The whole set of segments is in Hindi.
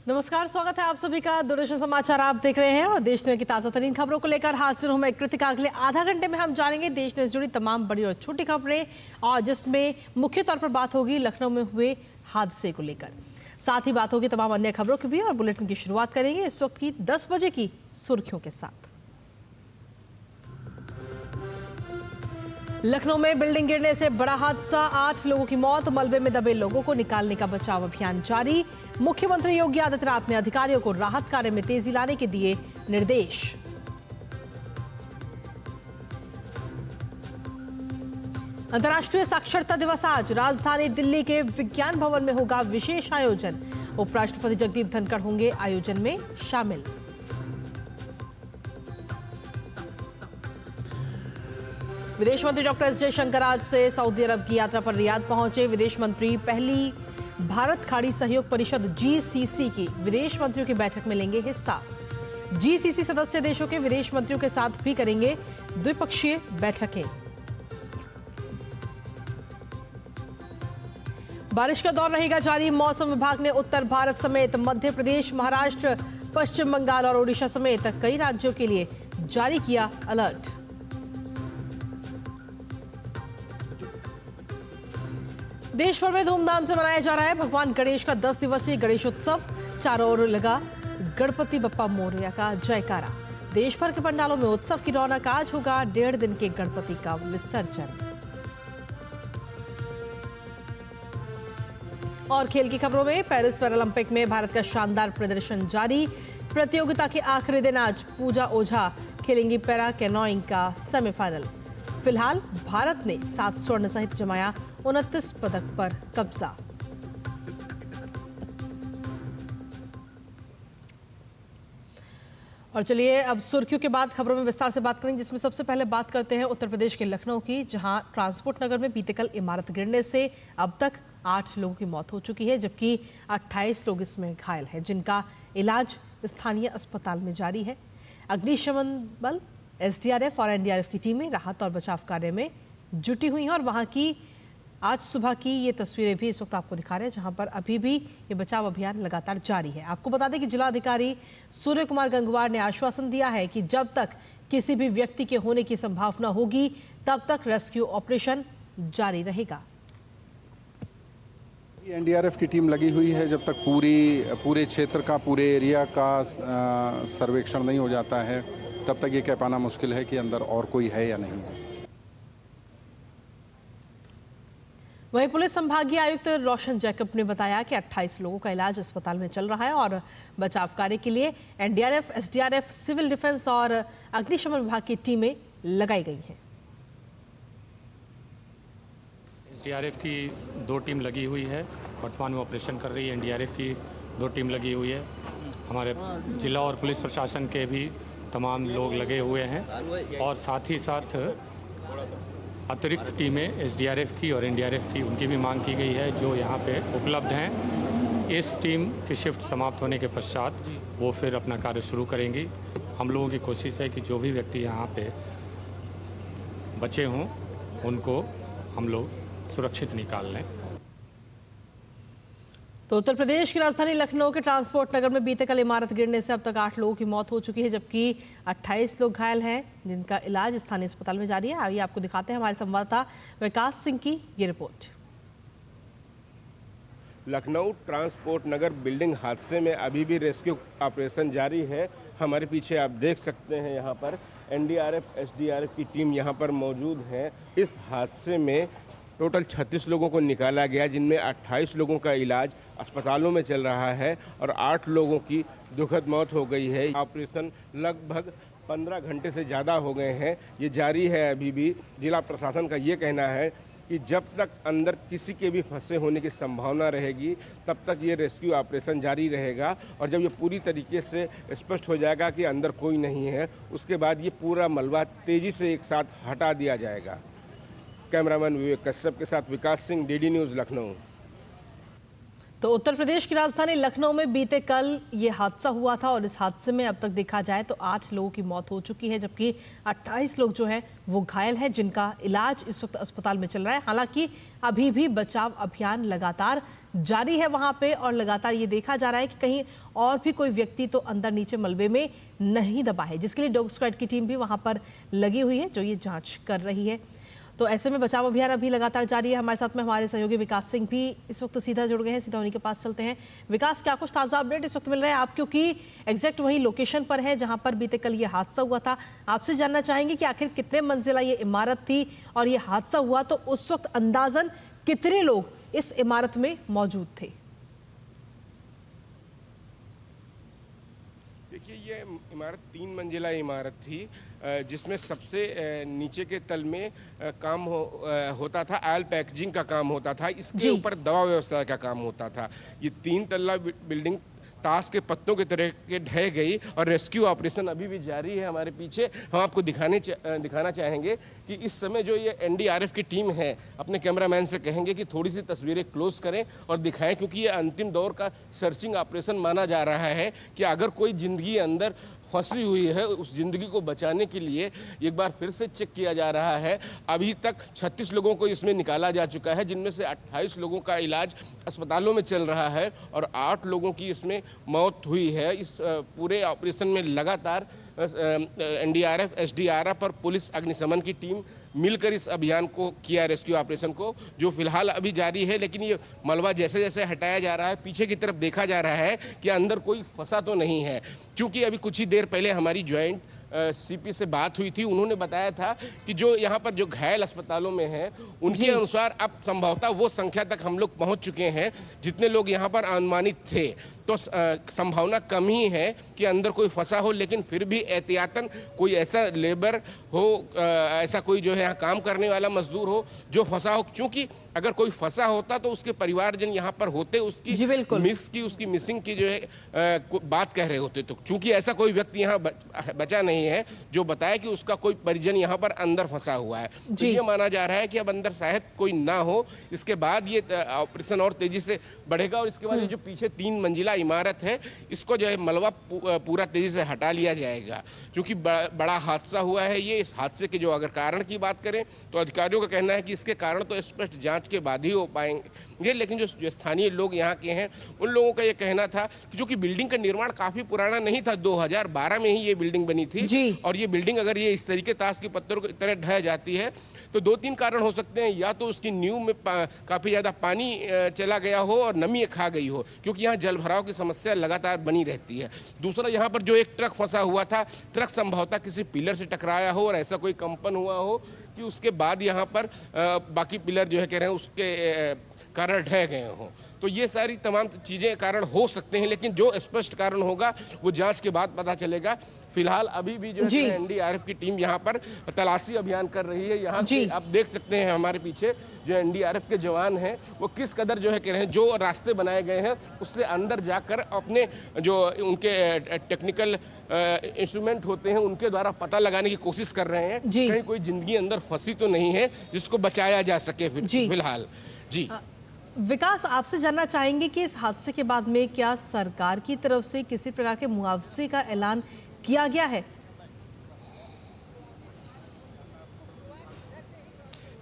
नमस्कार, स्वागत है आप सभी का। दूरदर्शन समाचार आप देख रहे हैं और देश दुनिया की ताजा तरीन खबरों को लेकर हाजिर हूं मैं कृतिका। अगले आधा घंटे में हम जानेंगे देश से जुड़ी तमाम बड़ी और छोटी खबरें, और जिसमें मुख्य तौर पर बात होगी लखनऊ में हुए हादसे को लेकर। साथ ही बात होगी तमाम अन्य खबरों की भी। और बुलेटिन की शुरुआत करेंगे इस वक्त की 10 बजे की सुर्खियों के साथ। लखनऊ में बिल्डिंग गिरने से बड़ा हादसा, 8 लोगों की मौत, मलबे में दबे लोगों को निकालने का बचाव अभियान जारी। मुख्यमंत्री योगी आदित्यनाथ ने अधिकारियों को राहत कार्य में तेजी लाने के दिए निर्देश। अंतर्राष्ट्रीय साक्षरता दिवस आज, राजधानी दिल्ली के विज्ञान भवन में होगा विशेष आयोजन। उपराष्ट्रपति जगदीप धनखड़ होंगे आयोजन में शामिल। विदेश मंत्री डॉक्टर एस जयशंकर आज से सऊदी अरब की यात्रा पर रियाद पहुंचे। विदेश मंत्री पहली भारत खाड़ी सहयोग परिषद जीसीसी की विदेश मंत्रियों की बैठक में लेंगे हिस्सा। जीसीसी सदस्य देशों के विदेश मंत्रियों के साथ भी करेंगे द्विपक्षीय बैठकें। बारिश का दौर रहेगा जारी, मौसम विभाग ने उत्तर भारत समेत मध्य प्रदेश, महाराष्ट्र, पश्चिम बंगाल और ओडिशा समेत कई राज्यों के लिए जारी किया अलर्ट। देश भर में धूमधाम से मनाया जा रहा है भगवान गणेश का 10 दिवसीय गणेशोत्सव। चारों ओर लगा गणपति बप्पा मोरया का जयकारा। देश भर के पंडालों में उत्सव की रौनक। आज होगा 1.5 दिन के गणपति का विसर्जन। और खेल की खबरों में पेरिस पैरालंपिक में भारत का शानदार प्रदर्शन जारी। प्रतियोगिता के आखिरी दिन आज पूजा ओझा खेलेंगी पैरा कैनोइंग का सेमीफाइनल। फिलहाल भारत ने 7 स्वर्ण सहित जमाया 29 पदक पर कब्जा। और चलिए अब सुर्खियों के बाद खबरों में विस्तार से बात करेंगे, जिसमें सबसे पहले बात करते हैं उत्तर प्रदेश के लखनऊ की, जहां ट्रांसपोर्ट नगर में बीते कल इमारत गिरने से अब तक 8 लोगों की मौत हो चुकी है, जबकि 28 लोग इसमें घायल हैं, जिनका इलाज स्थानीय अस्पताल में जारी है। अग्निशमन बल, एसडीआरएफ और एनडीआरएफ की टीमें राहत और बचाव कार्य में जुटी हुई हैं। और वहां की आज सुबह की ये तस्वीरें भी इस वक्त आपको दिखा रहे हैं, जहां पर अभी भी ये बचाव अभियान लगातार जारी है। आपको बता दें कि जिलाधिकारी सूर्य कुमार गंगवार ने आश्वासन दिया है कि जब तक किसी भी व्यक्ति के होने की संभावना होगी तब तक रेस्क्यू ऑपरेशन जारी रहेगा। एनडीआरएफ की टीम लगी हुई है। जब तक पूरे क्षेत्र का, पूरे एरिया का सर्वेक्षण नहीं हो जाता है तब तक ये कह पाना मुश्किल है कि अंदर और कोई है या नहीं है। वहीं पुलिस संभागीय आयुक्त रोशन जैकब ने बताया कि 28 लोगों का इलाज अस्पताल में चल रहा है और बचाव कार्य के लिए एनडीआरएफ, एसडीआरएफ, सिविल डिफेंस और अग्निशमन विभाग की टीमें लगाई गई हैं। एसडीआरएफ की 2 टीम लगी हुई है, वर्तमान में ऑपरेशन कर रही है। एनडीआरएफ की 2 टीम लगी हुई है। हमारे जिला और पुलिस प्रशासन के भी तमाम लोग लगे हुए हैं, और साथ ही साथ अतिरिक्त टीमें एसडीआरएफ की और एनडीआरएफ की, उनकी भी मांग की गई है, जो यहाँ पे उपलब्ध हैं। इस टीम की शिफ्ट समाप्त होने के पश्चात वो फिर अपना कार्य शुरू करेंगी। हम लोगों की कोशिश है कि जो भी व्यक्ति यहाँ पे बचे हों उनको हम लोग सुरक्षित निकाल लें। तो उत्तर प्रदेश की राजधानी लखनऊ के ट्रांसपोर्ट नगर में बीते कल इमारत गिरने से अब तक 8 लोगों की मौत हो चुकी है, जबकि 28 लोग घायल हैं, जिनका इलाज स्थानीय अस्पताल में जारी है। आइए आपको दिखाते हैं हमारे संवाददाता विकास सिंह की ये रिपोर्ट। लखनऊ ट्रांसपोर्ट नगर बिल्डिंग हादसे में अभी भी रेस्क्यू ऑपरेशन जारी है। हमारे पीछे आप देख सकते हैं, यहाँ पर एनडीआरएफ, एसडीआरएफ की टीम यहाँ पर मौजूद है। इस हादसे में टोटल 36 लोगों को निकाला गया, जिनमें 28 लोगों का इलाज अस्पतालों में चल रहा है और 8 लोगों की दुखद मौत हो गई है। ऑपरेशन लगभग 15 घंटे से ज़्यादा हो गए हैं, ये जारी है अभी भी। जिला प्रशासन का ये कहना है कि जब तक अंदर किसी के भी फंसे होने की संभावना रहेगी तब तक ये रेस्क्यू ऑपरेशन जारी रहेगा, और जब ये पूरी तरीके से स्पष्ट हो जाएगा कि अंदर कोई नहीं है, उसके बाद ये पूरा मलबा तेज़ी से एक साथ हटा दिया जाएगा। कैमरामैन विवेक कश्यप के साथ विकास सिंह, डीडी न्यूज़, लखनऊ। तो उत्तर प्रदेश की राजधानी लखनऊ में बीते कल ये हादसा हुआ था और इस हादसे में अब तक देखा जाए तो 8 लोगों की मौत हो चुकी है, जबकि 28 लोग जो हैं वो घायल हैं, जिनका इलाज इस वक्त अस्पताल में चल रहा है। हालांकि अभी भी बचाव अभियान लगातार जारी है वहां पे और लगातार ये देखा जा रहा है कि कहीं और भी कोई व्यक्ति तो अंदर नीचे मलबे में नहीं दबा है, जिसके लिए डॉग स्क्वाड की टीम भी वहां पर लगी हुई है जो ये जाँच कर रही है। तो ऐसे में बचाव अभियान अभी लगातार जारी है। हमारे साथ में हमारे सहयोगी विकास सिंह भी इस वक्त सीधा जुड़ गए हैं, सीधा उन्हीं के पास चलते हैं। विकास, क्या कुछ ताज़ा अपडेट इस वक्त मिल रहे हैं आप, क्योंकि एग्जैक्ट वही लोकेशन पर है जहां पर बीते कल ये हादसा हुआ था। आपसे जानना चाहेंगे कि आखिर कितने मंजिला ये इमारत थी और ये हादसा हुआ तो उस वक्त अंदाजन कितने लोग इस इमारत में मौजूद थे? देखिए, ये इमारत 3 मंजिला इमारत थी जिसमें सबसे नीचे के तल में काम होता था, ऑयल पैकेजिंग का काम होता था। इसके ऊपर दवा व्यवसाय का काम होता था। ये 3 तल्ला बिल्डिंग ताश के पत्तों की तरह के ढह गई और रेस्क्यू ऑपरेशन अभी भी जारी है। हमारे पीछे हम आपको दिखाना चाहेंगे कि इस समय जो ये एनडीआरएफ की टीम है, अपने कैमरामैन से कहेंगे कि थोड़ी सी तस्वीरें क्लोज करें और दिखाएं, क्योंकि ये अंतिम दौर का सर्चिंग ऑपरेशन माना जा रहा है कि अगर कोई जिंदगी अंदर फंसी हुई है उस जिंदगी को बचाने के लिए एक बार फिर से चेक किया जा रहा है। अभी तक 36 लोगों को इसमें निकाला जा चुका है, जिनमें से 28 लोगों का इलाज अस्पतालों में चल रहा है और 8 लोगों की इसमें मौत हुई है। इस पूरे ऑपरेशन में लगातार एनडीआरएफ, एसडीआरएफ और पुलिस अग्निशमन की टीम मिलकर इस अभियान को किया, रेस्क्यू ऑपरेशन को, जो फिलहाल अभी जारी है। लेकिन ये मलबा जैसे जैसे हटाया जा रहा है, पीछे की तरफ देखा जा रहा है कि अंदर कोई फंसा तो नहीं है। क्योंकि अभी कुछ ही देर पहले हमारी ज्वाइंट सीपी से बात हुई थी, उन्होंने बताया था कि जो यहाँ पर जो घायल अस्पतालों में हैं उनके अनुसार अब संभवतः वो संख्या तक हम लोग पहुँच चुके हैं जितने लोग यहाँ पर अनुमानित थे। तो संभावना कम ही है कि अंदर कोई फंसा हो, लेकिन फिर भी एहतियातन कोई ऐसा लेबर हो, ऐसा कोई जो है यहाँ काम करने वाला मजदूर हो जो फंसा हो। क्योंकि अगर कोई फंसा होता तो उसके परिवारजन यहाँ पर होते, उसकी मिसिंग की जो है बात कह रहे होते। तो चूंकि ऐसा कोई व्यक्ति यहाँ बचा नहीं है जो बताया कि उसका कोई परिजन यहाँ पर अंदर फंसा हुआ है, तो ये माना जा रहा है कि अब अंदर शायद कोई ना हो। इसके बाद ये ऑपरेशन और तेजी से बढ़ेगा और इसके बाद ये जो पीछे 3 मंजिला इमारत है इसको जो है मलबा पूरा तेजी से हटा लिया जाएगा, क्योंकि बड़ा हादसा हुआ है ये। इस हादसे के जो अगर कारण की बात करें तो अधिकारियों का कहना है कि इसके कारण तो स्पष्ट जांच के बाद ही हो पाएंगे, लेकिन जो स्थानीय लोग यहाँ के हैं उन लोगों का ये कहना था कि जो कि बिल्डिंग का निर्माण काफी पुराना नहीं था, 2012 में ही ये बिल्डिंग बनी थी और ये बिल्डिंग अगर ये इस तरीके ताश के पत्थरों की तरह ढह जाती है तो 2-3 कारण हो सकते हैं। या तो उसकी नींव में काफ़ी ज़्यादा पानी चला गया हो और नमी खा गई हो, क्योंकि यहाँ जल भराव की समस्या लगातार बनी रहती है। दूसरा, यहाँ पर जो एक ट्रक फंसा हुआ था, ट्रक संभवतः किसी पिलर से टकराया हो और ऐसा कोई कंपन हुआ हो कि उसके बाद यहाँ पर बाकी पिलर जो है कह रहे हैं उसके कारण ढह गए हों। तो ये सारी तमाम चीज़ें कारण हो सकते हैं, लेकिन जो स्पष्ट कारण होगा वो जांच के बाद पता चलेगा। फिलहाल अभी भी जो है एनडीआरएफ की टीम यहाँ पर तलाशी अभियान कर रही है। यहाँ से आप देख सकते हैं हमारे पीछे जो एनडीआरएफ के जवान हैं वो किस कदर जो है कह रहे हैं, जो रास्ते बनाए गए हैं उससे अंदर जाकर अपने जो उनके टेक्निकल इंस्ट्रूमेंट होते हैं उनके द्वारा पता लगाने की कोशिश कर रहे हैं कहीं कोई जिंदगी अंदर फंसी तो नहीं है जिसको बचाया जा सके फिलहाल। जी विकास, आपसे जानना चाहेंगे कि इस हादसे के बाद में क्या सरकार की तरफ से किसी प्रकार के मुआवजे का ऐलान किया गया है?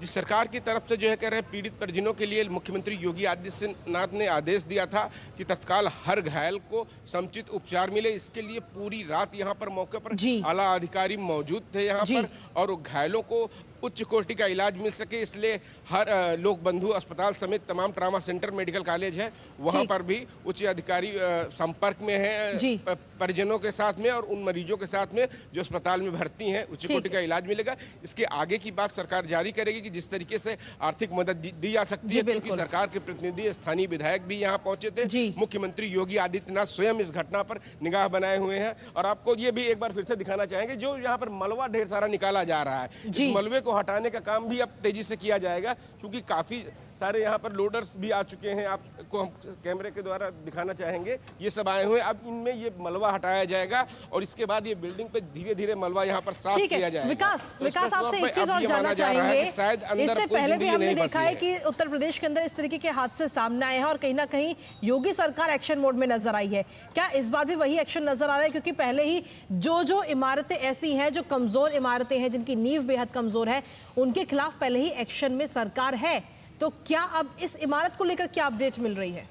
जिस सरकार की तरफ से जो है कह रहे हैं पीड़ित परिजनों के लिए मुख्यमंत्री योगी आदित्यनाथ ने आदेश दिया था कि तत्काल हर घायल को समुचित उपचार मिले। इसके लिए पूरी रात यहाँ पर मौके पर आला अधिकारी मौजूद थे यहाँ पर और घायलों को उच्च कोटि का इलाज मिल सके, इसलिए हर लोक बंधु अस्पताल समेत तमाम ट्रामा सेंटर, मेडिकल कॉलेज है वहाँ पर भी उच्च अधिकारी संपर्क में है परिजनों के साथ में और उन मरीजों के साथ में जो अस्पताल में भर्ती हैं, उच्च कोटि का इलाज मिलेगा। इसके आगे की बात सरकार जारी करेगी कि जिस तरीके से आर्थिक मदद दी जा सकती है, क्योंकि सरकार के प्रतिनिधि, स्थानीय विधायक भी यहाँ पहुंचे थे। मुख्यमंत्री योगी आदित्यनाथ स्वयं इस घटना पर निगाह बनाए हुए हैं और आपको ये भी एक बार फिर से दिखाना चाहेंगे जो यहाँ पर मलबा ढेर सारा निकाला जा रहा है। इस मलबे को को हटाने का काम भी अब तेजी से किया जाएगा, क्योंकि काफ़ी सारे यहाँ पर लोडर्स भी आ चुके हैं। आपको हम कैमरे के द्वारा दिखाना चाहेंगे, ये सब आए हुए। अब इनमें ये मलबा हटाया जाएगा और इसके बाद ये बिल्डिंग पे धीरे धीरे मलबा यहाँ पर साफ किया जाएगा। विकास आपसे एक चीज और जानना चाहेंगे, इससे पहले भी हमने देखा है कि उत्तर प्रदेश के अंदर इस तरीके के हादसे सामने आए हैं और कहीं ना कहीं योगी सरकार एक्शन मोड में नजर आई है। क्या इस बार भी वही एक्शन नजर आ रहा है? क्योंकि पहले ही जो इमारतें ऐसी हैं जो कमजोर इमारतें हैं, जिनकी नींव बेहद कमजोर है, उनके खिलाफ पहले ही एक्शन में सरकार है। तो क्या अब इस इमारत को लेकर क्या अपडेट मिल रही है?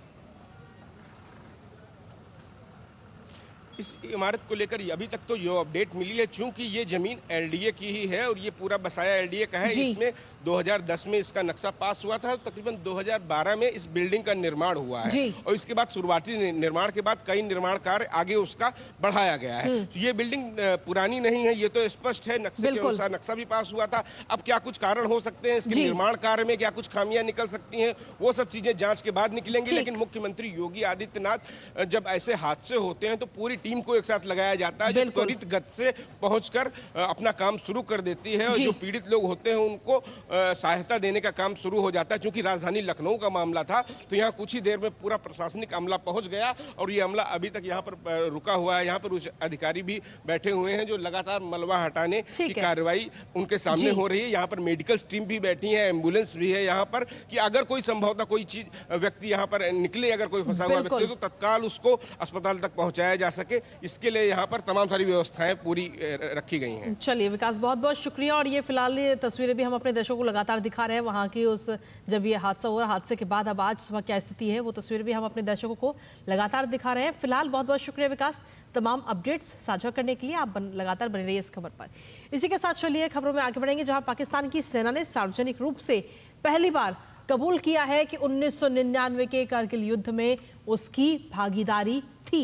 इस इमारत को लेकर अभी तक तो ये अपडेट मिली है, चूंकि ये जमीन एलडीए की ही है और ये पूरा बसाया एलडीए का है। इसमें 2010 में इसका नक्शा पास हुआ था, तकरीबन 2012 में इस बिल्डिंग का निर्माण हुआ है और इसके बाद शुरुआती निर्माण के बाद कई निर्माण कार्य आगे उसका बढ़ाया गया है। तो ये बिल्डिंग पुरानी नहीं है, ये तो स्पष्ट है, नक्शे के अनुसार नक्शा भी पास हुआ था। अब क्या कुछ कारण हो सकते हैं इसके निर्माण कार्य में, क्या कुछ खामियां निकल सकती हैं, वो सब चीजें जांच के बाद निकलेंगी। लेकिन मुख्यमंत्री योगी आदित्यनाथ जब ऐसे हादसे होते हैं तो पूरी टीम को एक साथ लगाया जाता है, जो त्वरित गति से पहुंचकर अपना काम शुरू कर देती है और जो पीड़ित लोग होते हैं उनको सहायता देने का काम शुरू हो जाता है। क्योंकि राजधानी लखनऊ का मामला था तो यहाँ कुछ ही देर में पूरा प्रशासनिक अमला पहुंच गया और ये अमला अभी तक यहाँ पर रुका हुआ है। यहाँ पर उच्च अधिकारी भी बैठे हुए हैं जो लगातार मलबा हटाने की कार्रवाई उनके सामने हो रही है। यहाँ पर मेडिकल टीम भी बैठी है, एम्बुलेंस भी है यहाँ पर, कि अगर कोई संभवतः कोई चीज व्यक्ति यहाँ पर निकले, अगर कोई फंसा हुआ व्यक्ति तो तत्काल उसको अस्पताल तक पहुंचाया जा सके, इसके लिए यहाँ पर तमाम सारी व्यवस्थाएं पूरी रखी गई हैं। चलिए विकास, बहुत बहुत शुक्रिया। और ये फिलहाल ये तस्वीरें भी हम अपने दर्शकों को लगातार दिखा रहे हैं वहाँ की, उस जब ये हादसा हुआ, हादसे के बाद अब आज सुबह क्या स्थिति है, वो तस्वीरें भी हम अपने दर्शकों को लगातार दिखा रहे हैं। फिलहाल बहुत बहुत शुक्रिया विकास, तमाम अपडेट्स साझा करने के लिए। आप लगातार बने रहिए इस खबर पर। इसी के साथ चलिए खबरों में आगे बढ़ेंगे, जहाँ पाकिस्तान की सेना ने सार्वजनिक रूप से पहली बार कबूल किया है कि 1999 के कारगिल युद्ध में उसकी भागीदारी थी,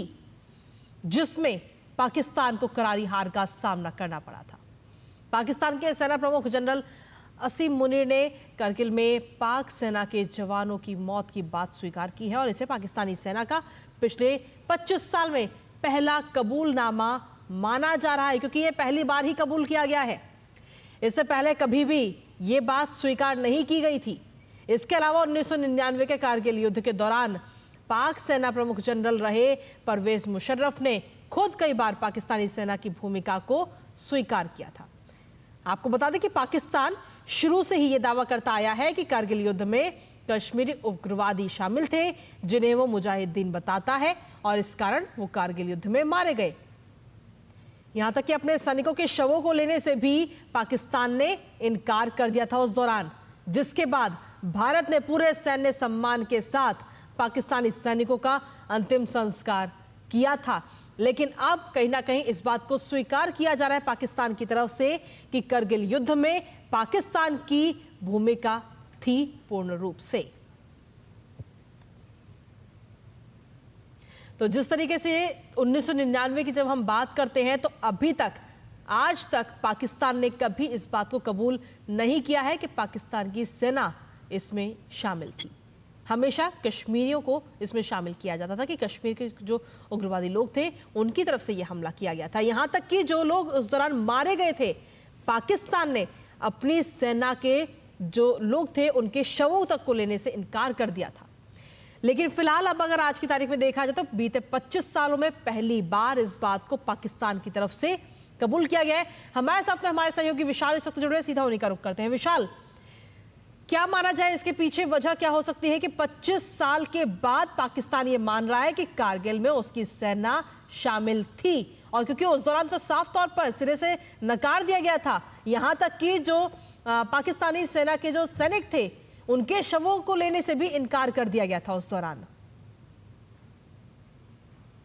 जिसमें पाकिस्तान को करारी हार का सामना करना पड़ा था। पाकिस्तान के सेना प्रमुख जनरल असीम मुनीर ने कारगिल में पाक सेना के जवानों की मौत की बात स्वीकार की है और इसे पाकिस्तानी सेना का पिछले 25 साल में पहला कबूलनामा माना जा रहा है, क्योंकि ये पहली बार ही कबूल किया गया है। इससे पहले कभी भी ये बात स्वीकार नहीं की गई थी। इसके अलावा 1999 के कारगिल युद्ध के दौरान पाक सेना प्रमुख जनरल रहे परवेज मुशर्रफ ने खुद कई बार पाकिस्तानी सेना की भूमिका को स्वीकार किया था। आपको बता दें कि पाकिस्तान शुरू से ही यह दावा करता आया है कि कारगिल युद्ध में कश्मीरी उग्रवादी शामिल थे, जिन्हें वो मुजाहिदीन बताता है और इस कारण वो कारगिल युद्ध में मारे गए। यहां तक कि अपने सैनिकों के शवों को लेने से भी पाकिस्तान ने इनकार कर दिया था उस दौरान, जिसके बाद भारत ने पूरे सैन्य सम्मान के साथ पाकिस्तानी सैनिकों का अंतिम संस्कार किया था। लेकिन अब कहीं ना कहीं इस बात को स्वीकार किया जा रहा है पाकिस्तान की तरफ से कि कारगिल युद्ध में पाकिस्तान की भूमिका थी पूर्ण रूप से। तो जिस तरीके से 1999 की जब हम बात करते हैं तो अभी तक, आज तक पाकिस्तान ने कभी इस बात को कबूल नहीं किया है कि पाकिस्तान की सेना इसमें शामिल थी। हमेशा कश्मीरियों को इसमें शामिल किया जाता था कि कश्मीर के जो उग्रवादी लोग थे उनकी तरफ से यह हमला किया गया था। यहां तक कि जो लोग उस दौरान मारे गए थे, पाकिस्तान ने अपनी सेना के जो लोग थे उनके शवों तक को लेने से इनकार कर दिया था। लेकिन फिलहाल अब अगर आज की तारीख में देखा जाए तो बीते 25 सालों में पहली बार इस बात को पाकिस्तान की तरफ से कबूल किया गया है। हमारे साथ में हमारे सहयोगी विशाल इस वक्त जुड़े हैं, सीधा उन्हीं का रुख करते हैं। विशाल, क्या माना जाए इसके पीछे वजह क्या हो सकती है कि 25 साल के बाद पाकिस्तान ये मान रहा है कि कारगिल में उसकी सेना शामिल थी? और क्योंकि उस दौरान तो साफ तौर पर सिरे से नकार दिया गया था, यहां तक कि जो पाकिस्तानी सेना के जो सैनिक थे उनके शवों को लेने से भी इनकार कर दिया गया था उस दौरान।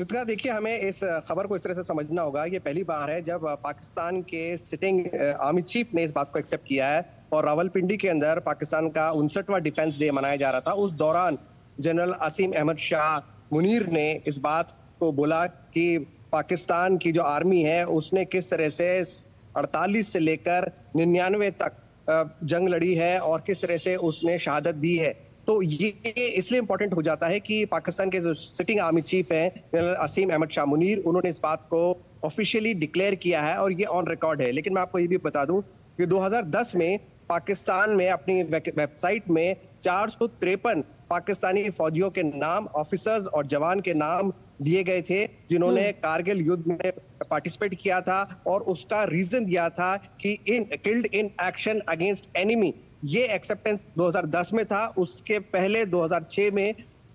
देखिए, हमें इस खबर को इस तरह से समझना होगा, ये पहली बार है जब पाकिस्तान के सिटिंग आर्मी चीफ ने इस बात को एक्सेप्ट किया है। और रावलपिंडी के अंदर पाकिस्तान का 59वां डिफेंस डे मनाया जा रहा था, उस दौरान जनरल असीम अहमद शाह मुनीर ने इस बात को बोला कि पाकिस्तान की जो आर्मी है उसने किस तरह से 48 से लेकर 99 तक जंग लड़ी है और किस तरह से उसने शहादत दी है। तो ये इसलिए इम्पोर्टेंट हो जाता है कि पाकिस्तान के जो सिटिंग आर्मी चीफ हैं जनरल असीम अहमद शाह मुनीर, उन्होंने इस बात को ऑफिशियली डिक्लेयर किया है और ये ऑन रिकॉर्ड है। लेकिन मैं आपको ये भी बता दूं कि 2010 में पाकिस्तान में अपनी वेबसाइट में 453 पाकिस्तानी फौजियों के नाम, ऑफिसर्स और जवान के नाम दिए गए थे जिन्होंने कारगिल युद्ध में पार्टिसिपेट किया था, और उसका रीजन दिया था कि killed in action against enemy. ये एक्सेप्टेंस 2010 में था। उसके पहले 2006 में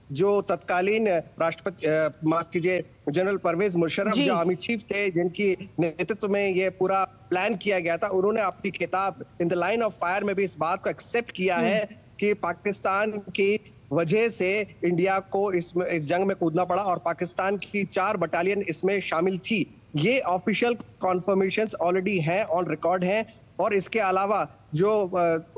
जो तत्कालीन राष्ट्रपति माफ कीजिए जनरल परवेज मुशर्रफ जो आर्मी चीफ थे, जिनकी नेतृत्व में ये पूरा प्लान किया गया था, उन्होंने अपनी किताब in the line of fire में भी इस बात को एक्सेप्ट किया है कि पाकिस्तान की वजह से इंडिया को इस जंग में कूदना पड़ा और पाकिस्तान की 4 बटालियन इसमें शामिल थी। ये ऑफिशियल कॉन्फर्मेशंस ऑलरेडी हैं, ऑन रिकॉर्ड हैं। और इसके अलावा जो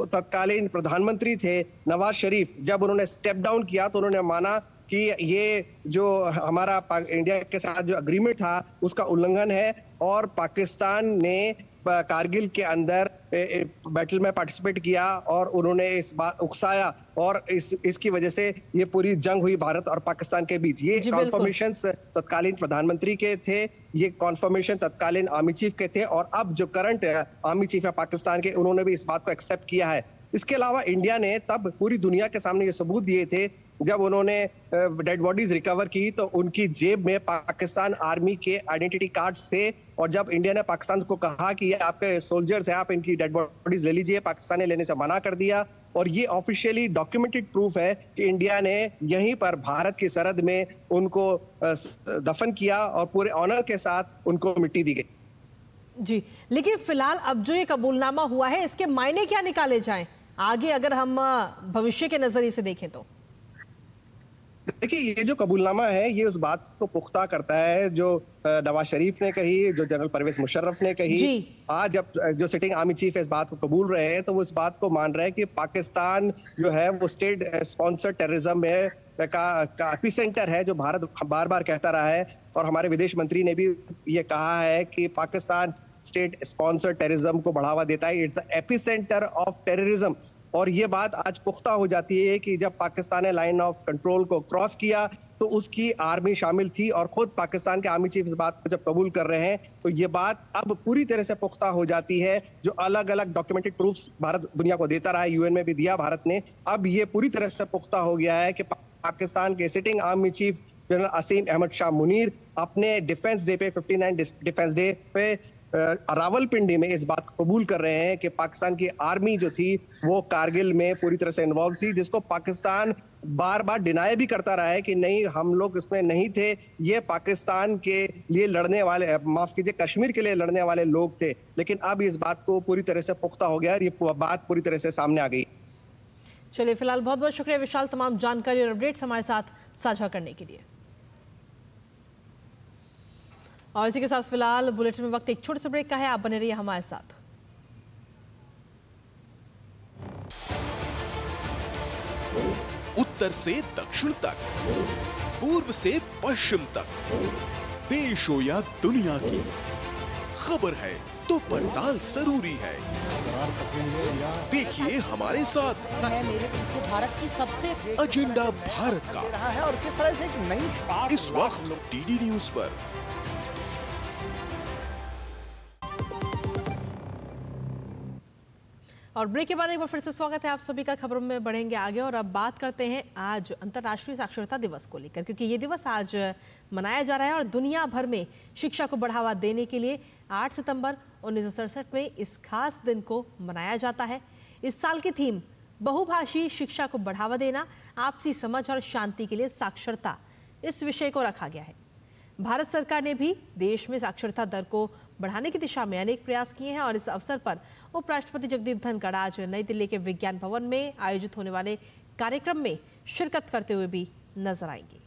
तत्कालीन प्रधानमंत्री थे नवाज शरीफ, जब उन्होंने स्टेप डाउन किया तो उन्होंने माना कि ये जो हमारा इंडिया के साथ जो एग्रीमेंट था उसका उल्लंघन है, और पाकिस्तान ने कारगिल के अंदर बैटल में पार्टिसिपेट किया और उन्होंने इस बात उकसाया, और इसकी वजह से ये पूरी जंग हुई भारत और पाकिस्तान के बीच। ये कॉन्फर्मेशन तत्कालीन प्रधानमंत्री के थे, ये कॉन्फर्मेशन तत्कालीन आर्मी चीफ के थे, और अब जो करंट आर्मी चीफ है पाकिस्तान के, उन्होंने भी इस बात को एक्सेप्ट किया है। इसके अलावा इंडिया ने तब पूरी दुनिया के सामने ये सबूत दिए थे जब उन्होंने डेड बॉडीज रिकवर की तो उनकी जेब में पाकिस्तान आर्मी के आइडेंटिटी कार्ड्स थे, और जब इंडिया ने पाकिस्तान को कहा कि ये आपके सोल्जर्स हैं, आप इनकी डेड बॉडीज ले लीजिए, पाकिस्तान ने लेने से मना कर दिया। और ये ऑफिशियली डॉक्यूमेंटेड प्रूफ है कि इंडिया ने यहीं पर भारत की सरहद में उनको दफन किया और पूरे ऑनर के साथ उनको मिट्टी दी गई। जी, लेकिन फिलहाल अब जो ये कबूलनामा हुआ है, इसके मायने क्या निकाले जाएं आगे, अगर हम भविष्य के नजरिए से देखें तो? देखिए, ये जो कबूलनामा है ये उस बात को पुख्ता करता है जो नवाज शरीफ ने कही, जो जनरल परवेज मुशर्रफ ने कही। आज जब जो सिटिंग आर्मी चीफ इस बात को कबूल रहे हैं तो वो इस बात को मान रहे हैं कि पाकिस्तान जो है वो स्टेट स्पॉन्सर्ड टेररिज्म में का एपिसेंटर है, जो भारत बार बार कहता रहा है। और हमारे विदेश मंत्री ने भी ये कहा है कि पाकिस्तान स्टेट स्पॉन्सर्ड टेररिज्म को बढ़ावा देता है, it's the epicentre of terrorism. और ये बात आज पुख्ता हो जाती है कि जब पाकिस्तान ने लाइन ऑफ कंट्रोल को क्रॉस किया तो उसकी आर्मी शामिल थी, और खुद पाकिस्तान के आर्मी चीफ इस बात को जब कबूल कर रहे हैं तो ये बात अब पूरी तरह से पुख्ता हो जाती है। जो अलग अलग डॉक्यूमेंटेड प्रूफ्स भारत दुनिया को देता रहा है, यूएन में भी दिया भारत ने, अब ये पूरी तरह से पुख्ता हो गया है कि पाकिस्तान के सिटिंग आर्मी चीफ जनरल असीम अहमद शाह मुनीर अपने डिफेंस डे पे 59 डिफेंस डे पे रावलपिंडी में इस बात को कबूल कर रहे हैं कि पाकिस्तान की आर्मी जो थी वो कारगिल में पूरी तरह से इन्वॉल्व थी, जिसको पाकिस्तान बार बार डिनाई भी करता रहा है कि नहीं, हम लोग इसमें नहीं थे, ये पाकिस्तान के लिए लड़ने वाले, माफ कीजिए कश्मीर के लिए लड़ने वाले लोग थे। लेकिन अब इस बात को पूरी तरह से पुख्ता हो गया और ये बात पूरी तरह से सामने आ गई। चलिए, फिलहाल बहुत बहुत शुक्रिया विशाल, तमाम जानकारी और अपडेट्स हमारे साथ साझा करने के लिए। और इसी के साथ फिलहाल बुलेटिन में वक्त एक छोटे से ब्रेक का है, आप बने रहिए हमारे साथ। उत्तर से दक्षिण तक, पूर्व से पश्चिम तक, देश हो या दुनिया की खबर है तो पड़ताल जरूरी है। देखिए हमारे साथ मेरे पीछे भारत की सबसे एजेंडा भारत का रहा है और किस तरह से एक नई शुरुआत इस वक्त डीडी न्यूज पर। और ब्रेक के बाद एक बार फिर से स्वागत है आप सभी का। खबरों में बढ़ेंगे आगे और अब बात करते हैं आज अंतर्राष्ट्रीय साक्षरता दिवस को लेकर, क्योंकि ये दिवस आज मनाया जा रहा है और दुनिया भर में शिक्षा को बढ़ावा देने के लिए 8 सितंबर 1967 में इस खास दिन को मनाया जाता है। इस साल की थीम बहुभाषी शिक्षा को बढ़ावा देना, आपसी समझ और शांति के लिए साक्षरता, इस विषय को रखा गया है। भारत सरकार ने भी देश में साक्षरता दर को बढ़ाने की दिशा में अनेक प्रयास किए हैं और इस अवसर पर उपराष्ट्रपति जगदीप धनखड़ आज नई दिल्ली के विज्ञान भवन में आयोजित होने वाले कार्यक्रम में शिरकत करते हुए भी नजर आएंगे।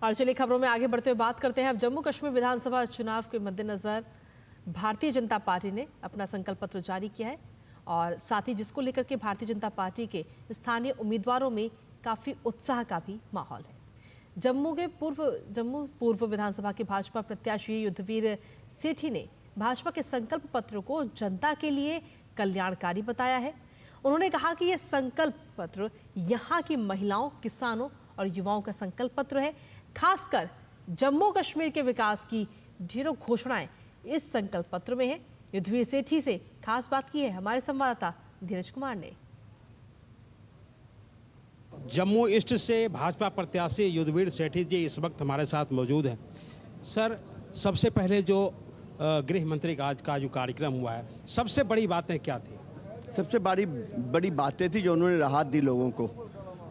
और चलिए खबरों में आगे बढ़ते हुए बात करते हैं। अब जम्मू कश्मीर विधानसभा चुनाव के मद्देनजर भारतीय जनता पार्टी ने अपना संकल्प पत्र जारी किया है और साथ ही जिसको लेकर के भारतीय जनता पार्टी के स्थानीय उम्मीदवारों में काफी उत्साह का भी माहौल है। जम्मू पूर्व विधानसभा के भाजपा प्रत्याशी युद्धवीर सेठी ने भाजपा के संकल्प पत्र को जनता के लिए कल्याणकारी बताया है। उन्होंने कहा कि यह संकल्प पत्र यहाँ की महिलाओं, किसानों और युवाओं का संकल्प पत्र है। खासकर जम्मू कश्मीर के विकास की ढेरों घोषणाएं इस संकल्प पत्र में है। युद्धवीर सेठी से खास बात की है हमारे संवाददाता धीरज कुमार ने। जम्मू ईस्ट से भाजपा प्रत्याशी युद्धवीर सेठी जी इस वक्त हमारे साथ मौजूद हैं। सर, सबसे पहले जो गृह मंत्री का आज का जो कार्यक्रम हुआ है, सबसे बड़ी बातें क्या थी? सबसे बड़ी बातें थी जो उन्होंने राहत दी लोगों को।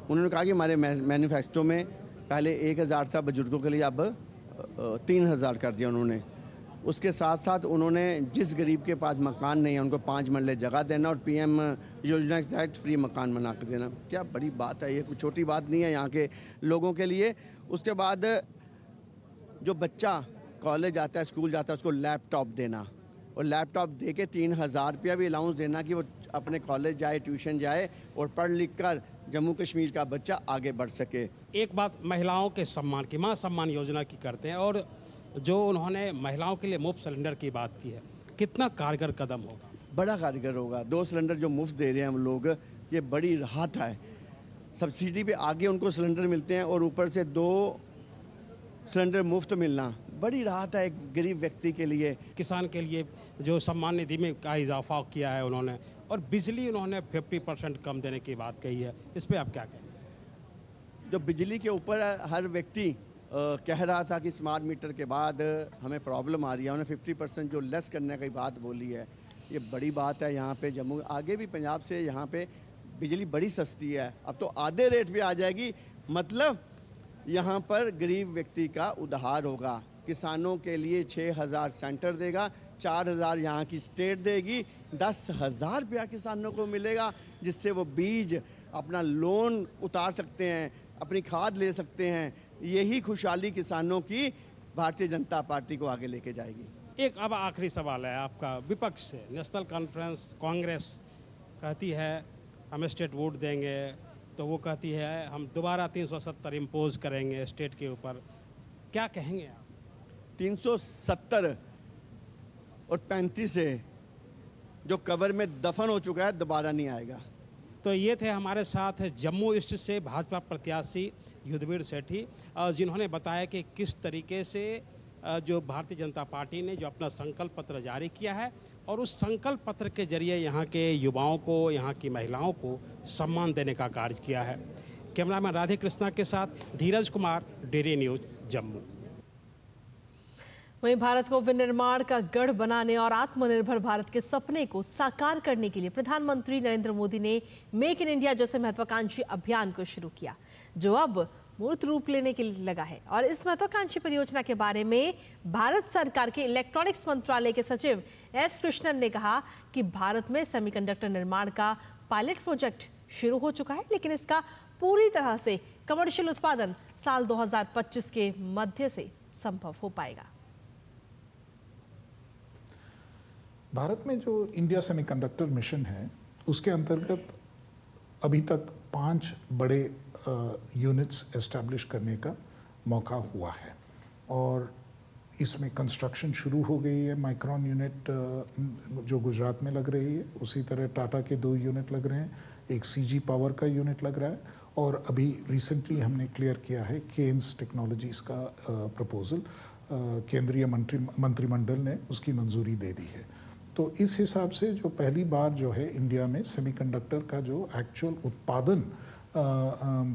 उन्होंने कहा कि हमारे मैनिफेस्टो में पहले 1000 था बुजुर्गों के लिए, अब 3000 कर दिया उन्होंने। उसके साथ साथ उन्होंने जिस गरीब के पास मकान नहीं है उनको 5 मरले जगह देना और पीएम योजना के तहत फ्री मकान बना कर देना। क्या बड़ी बात है, ये कोई छोटी बात नहीं है यहाँ के लोगों के लिए। उसके बाद जो बच्चा कॉलेज आता है, स्कूल जाता है, उसको लैपटॉप देना और लैपटॉप दे के 3000 रुपया भी अलाउंस देना कि वो अपने कॉलेज जाए, ट्यूशन जाए और पढ़ लिख कर जम्मू कश्मीर का बच्चा आगे बढ़ सके। एक बात महिलाओं के सम्मान की, मां सम्मान योजना की करते हैं, और जो उन्होंने महिलाओं के लिए मुफ्त सिलेंडर की बात की है, कितना कारगर कदम होगा? बड़ा कारगर होगा। 2 सिलेंडर जो मुफ्त दे रहे हैं हम लोग, ये बड़ी राहत है। सब्सिडी पे आगे उनको सिलेंडर मिलते हैं और ऊपर से 2 सिलेंडर मुफ्त मिलना बड़ी राहत है एक गरीब व्यक्ति के लिए। किसान के लिए जो सम्मान निधि में का इजाफा किया है उन्होंने, और बिजली उन्होंने 50% कम देने की बात कही है, इस पर आप क्या कहें? जो बिजली के ऊपर हर व्यक्ति कह रहा था कि स्मार्ट मीटर के बाद हमें प्रॉब्लम आ रही है, उन्होंने 50% जो लेस करने की बात बोली है, ये बड़ी बात है। यहाँ पे जम्मू, आगे भी पंजाब से यहाँ पे बिजली बड़ी सस्ती है, अब तो आधे रेट पे आ जाएगी। मतलब यहाँ पर गरीब व्यक्ति का उद्धार होगा। किसानों के लिए 6000 सेंटर देगा, 4000 यहाँ की स्टेट देगी, 10,000 रुपया किसानों को मिलेगा, जिससे वो बीज अपना लोन उतार सकते हैं, अपनी खाद ले सकते हैं। यही खुशहाली किसानों की भारतीय जनता पार्टी को आगे लेके जाएगी। एक अब आखिरी सवाल है आपका, विपक्ष से नेशनल कॉन्फ्रेंस कांग्रेस कहती है हम स्टेट वोट देंगे, तो वो कहती है हम दोबारा 370 इम्पोज करेंगे स्टेट के ऊपर, क्या कहेंगे आप? 370 और 35 से जो कबर में दफन हो चुका है दोबारा नहीं आएगा। तो ये थे हमारे साथ जम्मू ईस्ट से भाजपा प्रत्याशी युद्धवीर सेठी, जिन्होंने बताया कि किस तरीके से जो भारतीय जनता पार्टी ने जो अपना संकल्प पत्र जारी किया है और उस संकल्प पत्र के जरिए यहाँ के युवाओं को, यहाँ की महिलाओं को सम्मान देने का कार्य किया है। कैमरामैन राधे कृष्णा के साथ धीरज कुमार, DD न्यूज, जम्मू। वहीं भारत को विनिर्माण का गढ़ बनाने और आत्मनिर्भर भारत के सपने को साकार करने के लिए प्रधानमंत्री नरेंद्र मोदी ने मेक इन इंडिया जैसे महत्वाकांक्षी अभियान को शुरू किया, जो अब मूर्त रूप लेने के लिए लगा है। और इस महत्वाकांक्षी परियोजना के बारे में भारत सरकार के इलेक्ट्रॉनिक्स मंत्रालय के सचिव S कृष्णन ने कहा कि भारत में सेमीकंडक्टर निर्माण का पायलट प्रोजेक्ट शुरू हो चुका है, लेकिन इसका पूरी तरह से कमर्शियल उत्पादन साल 2025 के मध्य से संभव हो पाएगा। भारत में जो इंडिया सेमीकंडक्टर मिशन है, उसके अंतर्गत अभी तक 5 बड़े यूनिट्स एस्टैब्लिश करने का मौका हुआ है और इसमें कंस्ट्रक्शन शुरू हो गई है। माइक्रॉन यूनिट जो गुजरात में लग रही है, उसी तरह टाटा के 2 यूनिट लग रहे हैं, एक CG पावर का यूनिट लग रहा है और अभी रिसेंटली हमने क्लियर किया है केन्स टेक्नोलॉजीज का प्रपोजल, केंद्रीय मंत्रिमंडल ने उसकी मंजूरी दे दी है। तो इस हिसाब से जो पहली बार जो है इंडिया में सेमीकंडक्टर का जो एक्चुअल उत्पादन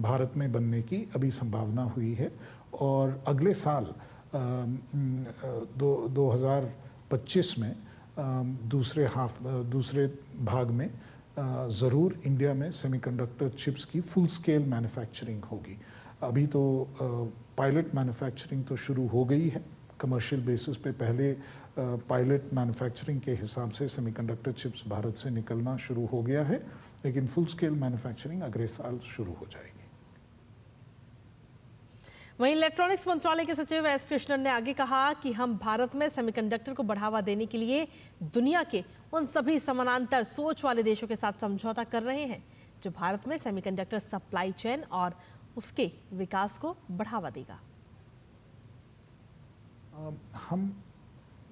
भारत में बनने की अभी संभावना हुई है और अगले साल 2025 में दूसरे भाग में ज़रूर इंडिया में सेमीकंडक्टर चिप्स की फुल स्केल मैन्युफैक्चरिंग होगी। अभी तो पायलट मैन्युफैक्चरिंग तो शुरू हो गई है, कमर्शियल बेसिस पे पहले पायलट मैन्युफैक्चरिंग के हिसाब से सेमीकंडक्टर चिप्स भारत से निकलना शुरू हो गया है, लेकिन फुल स्केल मैन्युफैक्चरिंग अगले साल शुरू हो जाएगी। वहीं इलेक्ट्रॉनिक्स मंत्रालय के सचिव S कृष्णन ने आगे कहा कि हम भारत में सेमीकंडक्टर को बढ़ावा देने के लिए दुनिया के उन सभी समानांतर सोच वाले देशों के साथ समझौता कर रहे हैं जो भारत में सेमीकंडक्टर सप्लाई चेन और उसके विकास को बढ़ावा देगा। हम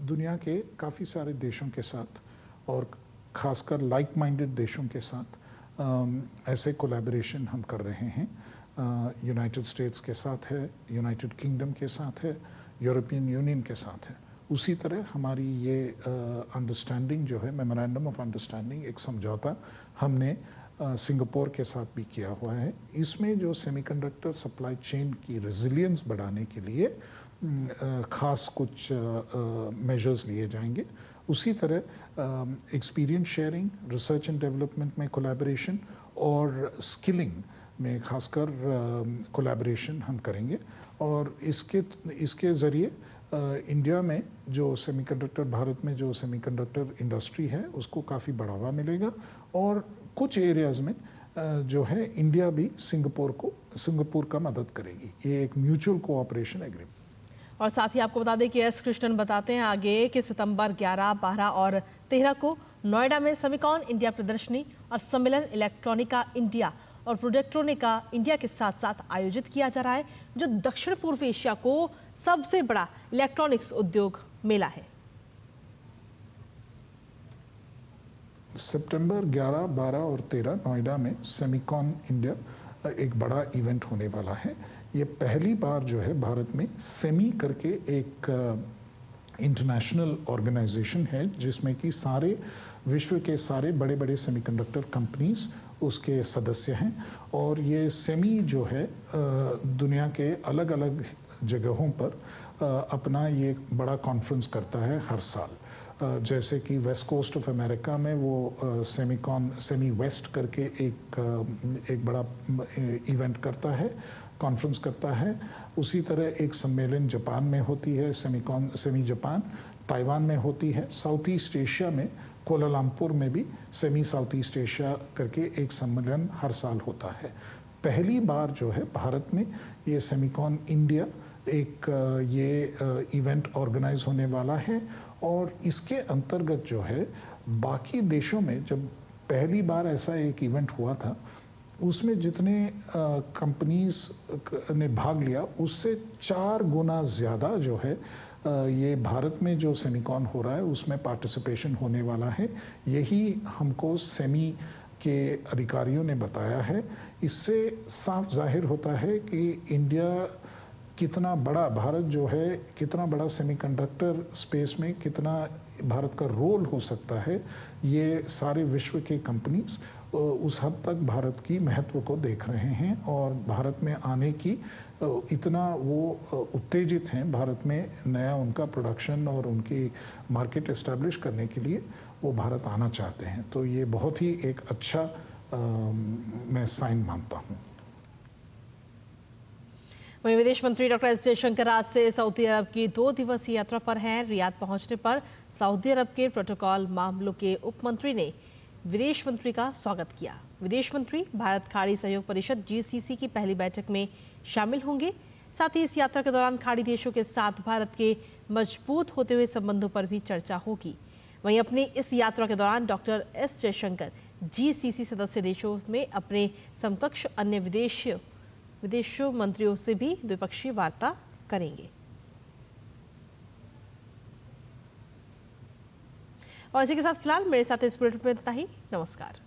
दुनिया के काफ़ी सारे देशों के साथ और ख़ासकर लाइक माइंडेड देशों के साथ ऐसे कोलैबोरेशन हम कर रहे हैं यूनाइटेड स्टेट्स के साथ है, यूनाइटेड किंगडम के साथ है, यूरोपियन यूनियन के साथ है। उसी तरह हमारी ये अंडरस्टैंडिंग जो है, मेमोरेंडम ऑफ अंडरस्टैंडिंग, एक समझौता हमने सिंगापुर के साथ भी किया हुआ है। इसमें जो सेमीकंडक्टर सप्लाई चेन की रेजिलियंस बढ़ाने के लिए ख़ास कुछ मेजर्स लिए जाएंगे। उसी तरह experience sharing, research and development में कोलैबोरेशन और स्किलिंग में खासकर कोलैबोरेशन हम करेंगे। और इसके ज़रिए इंडिया में जो सेमीकंडक्टर, भारत में जो सेमीकंडक्टर इंडस्ट्री है उसको काफ़ी बढ़ावा मिलेगा। और कुछ एरियाज़ में जो है इंडिया भी सिंगापुर का मदद करेगी। ये एक म्यूचुअल कोऑपरेशन एग्रीमेंट। और साथ ही आपको बता दें कि एस कृष्णन बताते हैं आगे कि सितंबर 11, 12 और 13 को नोएडा में सेमिकॉन इंडिया प्रदर्शनी और सम्मेलन इलेक्ट्रॉनिका इंडिया और प्रोजेक्ट्रोनिका इंडिया के साथ साथ आयोजित किया जा रहा है, जो दक्षिण पूर्व एशिया को सबसे बड़ा इलेक्ट्रॉनिक्स उद्योग मेला है। सितंबर 11, 12 और 13 नोएडा में सेमिकॉन इंडिया एक बड़ा इवेंट होने वाला है। ये पहली बार जो है भारत में सेमी करके एक इंटरनेशनल ऑर्गेनाइजेशन है जिसमें कि सारे विश्व के सारे बड़े बड़े सेमीकंडक्टर कंपनीज उसके सदस्य हैं। और ये सेमी जो है दुनिया के अलग अलग जगहों पर अपना ये बड़ा कॉन्फ्रेंस करता है हर साल। जैसे कि वेस्ट कोस्ट ऑफ अमेरिका में वो सेमी वेस्ट करके एक बड़ा इवेंट करता है, कॉन्फ्रेंस करता है। उसी तरह एक सम्मेलन जापान में होती है, सेमी जापान ताइवान में होती है। साउथ ईस्ट एशिया में कोलालमपुर में भी सेमी साउथ ईस्ट एशिया करके एक सम्मेलन हर साल होता है। पहली बार जो है भारत में ये सेमिकॉन इंडिया एक ये इवेंट ऑर्गेनाइज होने वाला है। और इसके अंतर्गत जो है बाकी देशों में जब पहली बार ऐसा एक इवेंट हुआ था उसमें जितने कंपनीज ने भाग लिया उससे 4 गुना ज़्यादा जो है ये भारत में जो सेमिकॉन हो रहा है उसमें पार्टिसिपेशन होने वाला है। यही हमको सेमी के अधिकारियों ने बताया है। इससे साफ जाहिर होता है कि इंडिया कितना बड़ा, भारत जो है कितना बड़ा सेमीकंडक्टर स्पेस में कितना भारत का रोल हो सकता है। ये सारे विश्व के कंपनीज उस हद तक भारत की महत्व को देख रहे हैं और भारत में आने की इतना वो उत्तेजित हैं। भारत में नया उनका प्रोडक्शन और उनकी मार्केट एस्टैब्लिश करने के लिए वो भारत आना चाहते हैं। तो ये बहुत ही एक अच्छा मैं साइन मानता हूँ। वहीं विदेश मंत्री डॉक्टर एस जयशंकर आज से सऊदी अरब की 2 दिवसीय यात्रा पर हैं। रियाद पहुंचने पर सऊदी अरब के प्रोटोकॉल मामलों के उप मंत्री ने विदेश मंत्री का स्वागत किया। विदेश मंत्री भारत खाड़ी सहयोग परिषद GCC की पहली बैठक में शामिल होंगे। साथ ही इस यात्रा के दौरान खाड़ी देशों के साथ भारत के मजबूत होते हुए संबंधों पर भी चर्चा होगी। वहीं अपनी इस यात्रा के दौरान डॉक्टर एस जयशंकर GCC सदस्य देशों में अपने समकक्ष अन्य विदेशों मंत्रियों से भी द्विपक्षीय वार्ता करेंगे। और इसी के साथ फिलहाल मेरे साथ इस बुलेटिन में इतना ही। नमस्कार।